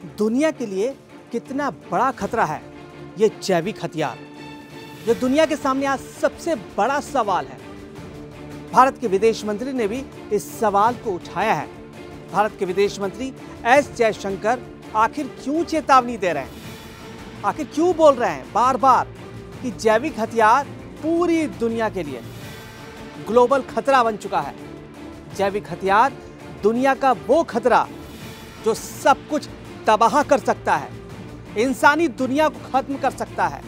दुनिया के लिए कितना बड़ा खतरा है ये जैविक हथियार। ये दुनिया के सामने आज सबसे बड़ा सवाल है। भारत के विदेश मंत्री ने भी इस सवाल को उठाया है। भारत के विदेश मंत्री एस जयशंकर आखिर क्यों चेतावनी दे रहे हैं, आखिर क्यों बोल रहे हैं बार बार कि जैविक हथियार पूरी दुनिया के लिए ग्लोबल खतरा बन चुका है। जैविक हथियार दुनिया का वो खतरा जो सब कुछ तबाह कर सकता है, इंसानी दुनिया को खत्म कर सकता है।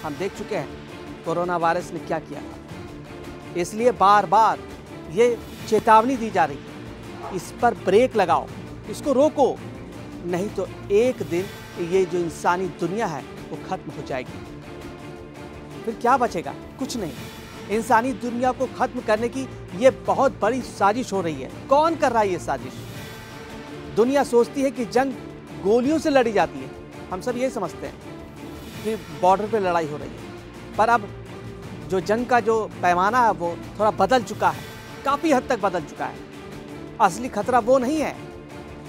हम देख चुके हैं कोरोना वायरस ने क्या किया था। इसलिए बार बार ये चेतावनी दी जा रही है, इस पर ब्रेक लगाओ, इसको रोको, नहीं तो एक दिन ये जो इंसानी दुनिया है वो खत्म हो जाएगी। फिर क्या बचेगा? कुछ नहीं। इंसानी दुनिया को खत्म करने की ये बहुत बड़ी साजिश हो रही है। कौन कर रहा है ये साजिश? दुनिया सोचती है कि जंग गोलियों से लड़ी जाती है। हम सब ये समझते हैं कि बॉर्डर पे लड़ाई हो रही है, पर अब जो जंग का जो पैमाना है वो थोड़ा बदल चुका है, काफ़ी हद तक बदल चुका है। असली खतरा वो नहीं है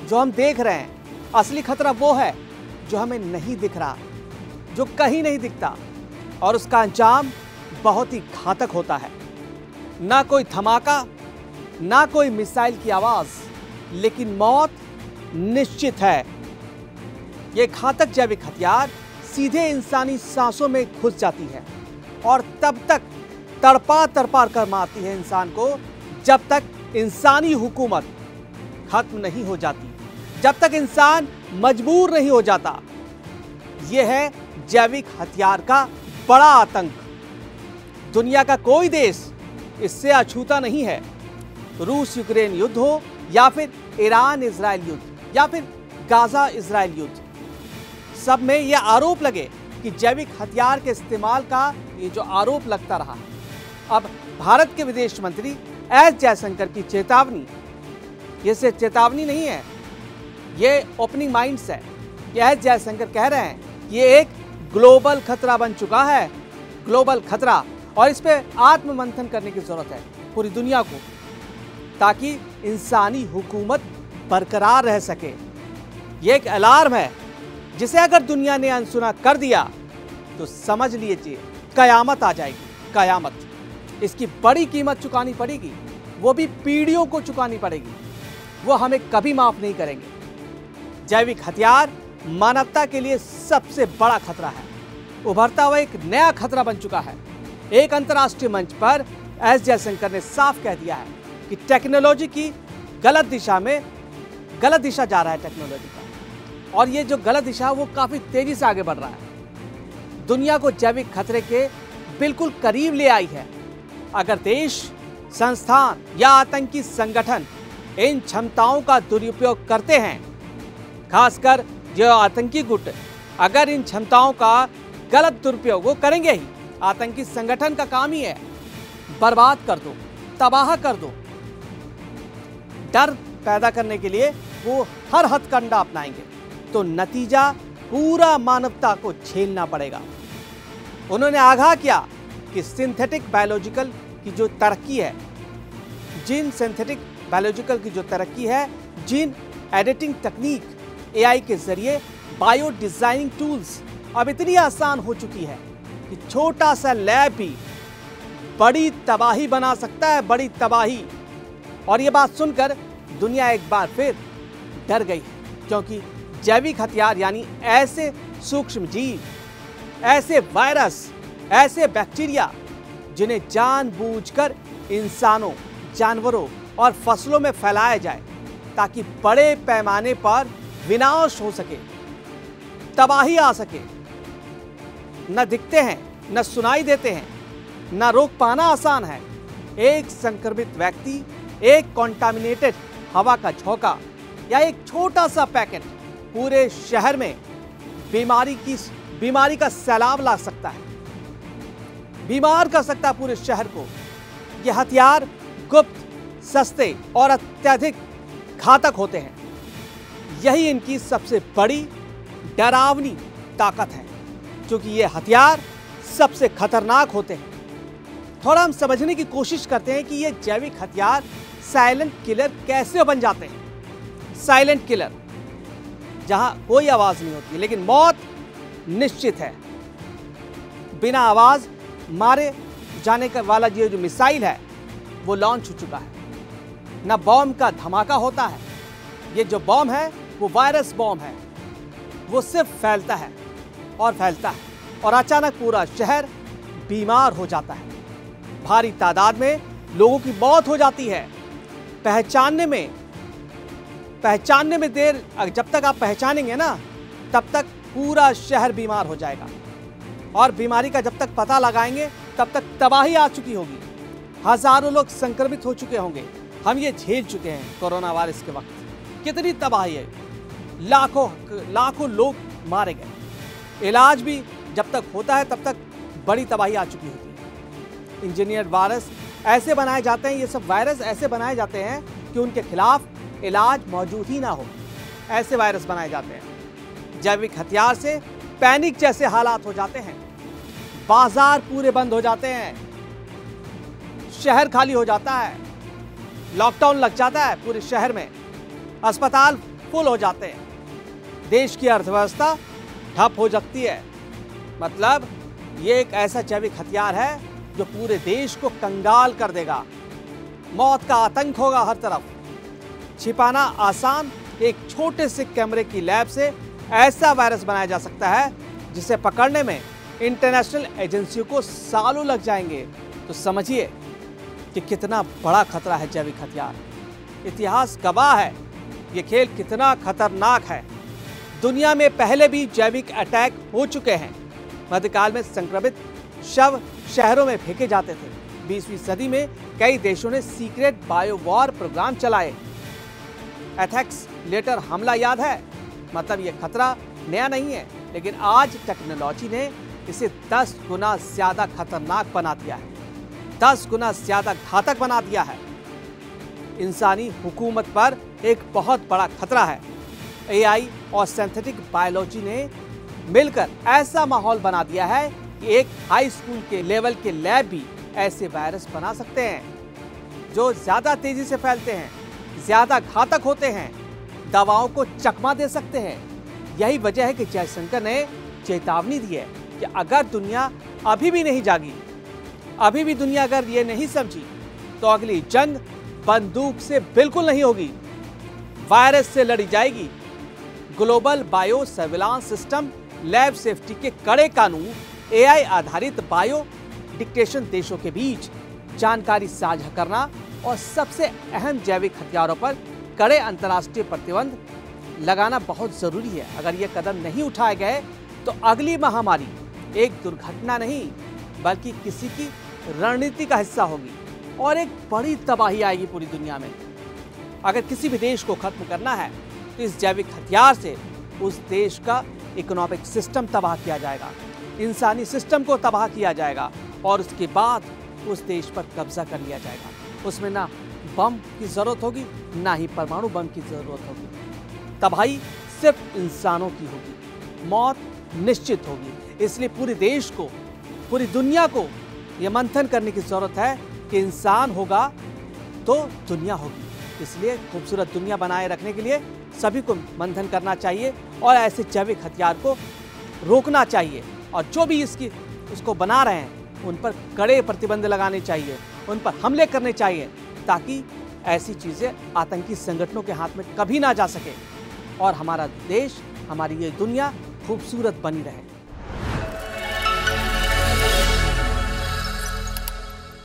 जो हम देख रहे हैं, असली खतरा वो है जो हमें नहीं दिख रहा, जो कहीं नहीं दिखता, और उसका अंजाम बहुत ही घातक होता है। ना कोई धमाका, ना कोई मिसाइल की आवाज़, लेकिन मौत निश्चित है। ये घातक जैविक हथियार सीधे इंसानी सांसों में घुस जाती है और तब तक तड़पा तड़पा कर मारती है इंसान को जब तक इंसानी हुकूमत खत्म नहीं हो जाती, जब तक इंसान मजबूर नहीं हो जाता। यह है जैविक हथियार का बड़ा आतंक। दुनिया का कोई देश इससे अछूता नहीं है। रूस यूक्रेन युद्ध हो या फिर ईरान इजराइल युद्ध या फिर गाजा इजराइल युद्ध, सब में यह आरोप लगे कि जैविक हथियार के इस्तेमाल का ये जो आरोप लगता रहा। अब भारत के विदेश मंत्री एस जयशंकर की चेतावनी, ये सिर्फ चेतावनी नहीं है, ये ओपनिंग माइंड्स है। एस जयशंकर कह रहे हैं ये एक ग्लोबल खतरा बन चुका है, ग्लोबल खतरा, और इस पे आत्ममंथन करने की जरूरत है पूरी दुनिया को, ताकि इंसानी हुकूमत बरकरार रह सके। ये एक अलार्म है जिसे अगर दुनिया ने अनसुना कर दिया तो समझ लीजिए कयामत आ जाएगी, कयामत। इसकी बड़ी कीमत चुकानी पड़ेगी, वो भी पीढ़ियों को चुकानी पड़ेगी, वो हमें कभी माफ नहीं करेंगे। जैविक हथियार मानवता के लिए सबसे बड़ा खतरा है, उभरता हुआ एक नया खतरा बन चुका है। एक अंतर्राष्ट्रीय मंच पर एस जयशंकर ने साफ कह दिया है कि टेक्नोलॉजी की गलत दिशा जा रहा है टेक्नोलॉजी का, और ये जो गलत दिशा है वो काफी तेजी से आगे बढ़ रहा है, दुनिया को जैविक खतरे के बिल्कुल करीब ले आई है। अगर देश, संस्थान या आतंकी संगठन इन क्षमताओं का दुरुपयोग करते हैं, खासकर जो आतंकी गुट अगर इन क्षमताओं का गलत दुरुपयोग वो करेंगे ही, आतंकी संगठन का काम ही है बर्बाद कर दो, तबाह कर दो। डर पैदा करने के लिए वो हर हथकंडा अपनाएंगे, तो नतीजा पूरा मानवता को झेलना पड़ेगा। उन्होंने आगाह किया कि सिंथेटिक बायोलॉजिकल की जो तरक्की है, सिंथेटिक बायोलॉजिकल की जो तरक्की है, जीन एडिटिंग तकनीक, एआई के जरिए बायो डिजाइनिंग टूल्स अब इतनी आसान हो चुकी है कि छोटा सा लैब भी बड़ी तबाही बना सकता है, बड़ी तबाही। और ये बात सुनकर दुनिया एक बार फिर डर गई है, क्योंकि जैविक हथियार यानी ऐसे सूक्ष्म जीव, ऐसे वायरस, ऐसे बैक्टीरिया जिन्हें जानबूझकर इंसानों, जानवरों और फसलों में फैलाया जाए ताकि बड़े पैमाने पर विनाश हो सके, तबाही आ सके, न दिखते हैं, न सुनाई देते हैं, न रोक पाना आसान है। एक संक्रमित व्यक्ति, एक कॉन्टामिनेटेड हवा का झोंका या एक छोटा सा पैकेट पूरे शहर में बीमारी का सैलाब ला सकता है, बीमार कर सकता है पूरे शहर को। यह हथियार गुप्त, सस्ते और अत्यधिक घातक होते हैं। यही इनकी सबसे बड़ी डरावनी ताकत है, क्योंकि ये हथियार सबसे खतरनाक होते हैं। थोड़ा हम समझने की कोशिश करते हैं कि ये जैविक हथियार साइलेंट किलर कैसे बन जाते हैं। साइलेंट किलर, जहां कोई आवाज नहीं होती, लेकिन मौत निश्चित है। बिना आवाज मारे जाने का वाला ये जो मिसाइल है वो लॉन्च हो चुका है। ना बॉम्ब का धमाका होता है, ये जो बॉम्ब है वो वायरस बॉम्ब है। वो सिर्फ फैलता है और फैलता है और अचानक पूरा शहर बीमार हो जाता है। भारी तादाद में लोगों की मौत हो जाती है। पहचानने में देर, जब तक आप पहचानेंगे ना तब तक पूरा शहर बीमार हो जाएगा और बीमारी का जब तक पता लगाएंगे तब तक तबाही आ चुकी होगी। हजारों लोग संक्रमित हो चुके होंगे। हम ये झेल चुके हैं कोरोना वायरस के वक्त। कितनी तबाही है, लाखों लोग मारे गए। इलाज भी जब तक होता है तब तक बड़ी तबाही आ चुकी होती है। इंजीनियर्ड वायरस ऐसे बनाए जाते हैं, ये सब वायरस ऐसे बनाए जाते हैं कि उनके खिलाफ इलाज मौजूद ही ना हो। ऐसे वायरस बनाए जाते हैं। जैविक हथियार से पैनिक जैसे हालात हो जाते हैं। बाजार पूरे बंद हो जाते हैं, शहर खाली हो जाता है, लॉकडाउन लग जाता है पूरे शहर में, अस्पताल फुल हो जाते हैं, देश की अर्थव्यवस्था ठप हो जाती है। मतलब ये एक ऐसा जैविक हथियार है जो पूरे देश को कंगाल कर देगा। मौत का आतंक होगा हर तरफ। छिपाना आसान, एक छोटे से कैमरे की लैब से ऐसा वायरस बनाया जा सकता है जिसे पकड़ने में इंटरनेशनल एजेंसियों को सालों लग जाएंगे। तो समझिए कि कितना बड़ा खतरा है जैविक हथियार। इतिहास गवाह है ये खेल कितना खतरनाक है। दुनिया में पहले भी जैविक अटैक हो चुके हैं। मध्यकाल में संक्रमित शव शहरों में फेंके जाते थे। 20वीं सदी में कई देशों ने सीक्रेट बायोवॉर प्रोग्राम चलाए। एथेक्स लेटर हमला याद है? मतलब ये खतरा नया नहीं है, लेकिन आज टेक्नोलॉजी ने इसे 10 गुना ज्यादा खतरनाक बना दिया है, 10 गुना ज्यादा घातक बना दिया है। इंसानी हुकूमत पर एक बहुत बड़ा खतरा है। एआई और सिंथेटिक बायोलॉजी ने मिलकर ऐसा माहौल बना दिया है कि एक हाई स्कूल के लेवल के लैब भी ऐसे वायरस बना सकते हैं जो ज्यादा तेजी से फैलते हैं, ज्यादा घातक होते हैं, दवाओं को चकमा दे सकते हैं। यही वजह है कि जयशंकर ने चेतावनी दी है कि अगर दुनिया अभी भी नहीं जागी, अभी भी दुनिया अगर ये नहीं समझी, तो अगली जंग बंदूक से बिल्कुल नहीं होगी, वायरस से लड़ी जाएगी। Global bio surveillance system, lab safety के कड़े कानून, एआई आधारित बायो डिक्टेशन, देशों के बीच जानकारी साझा करना और सबसे अहम जैविक हथियारों पर कड़े अंतर्राष्ट्रीय प्रतिबंध लगाना बहुत जरूरी है। अगर ये कदम नहीं उठाए गए तो अगली महामारी एक दुर्घटना नहीं बल्कि किसी की रणनीति का हिस्सा होगी और एक बड़ी तबाही आएगी पूरी दुनिया में। अगर किसी भी देश को खत्म करना है तो इस जैविक हथियार से उस देश का इकोनॉमिक सिस्टम तबाह किया जाएगा, इंसानी सिस्टम को तबाह किया जाएगा और उसके बाद उस देश पर कब्जा कर लिया जाएगा। उसमें ना बम की जरूरत होगी, ना ही परमाणु बम की जरूरत होगी। तबाही सिर्फ इंसानों की होगी, मौत निश्चित होगी। इसलिए पूरे देश को, पूरी दुनिया को यह मंथन करने की जरूरत है कि इंसान होगा तो दुनिया होगी। इसलिए खूबसूरत दुनिया बनाए रखने के लिए सभी को मंथन करना चाहिए और ऐसे जैविक हथियार को रोकना चाहिए और जो भी उसको बना रहे हैं उन पर कड़े प्रतिबंध लगाने चाहिए, उन पर हमले करने चाहिए ताकि ऐसी चीज़ें आतंकी संगठनों के हाथ में कभी ना जा सके और हमारा देश, हमारी ये दुनिया खूबसूरत बनी रहे।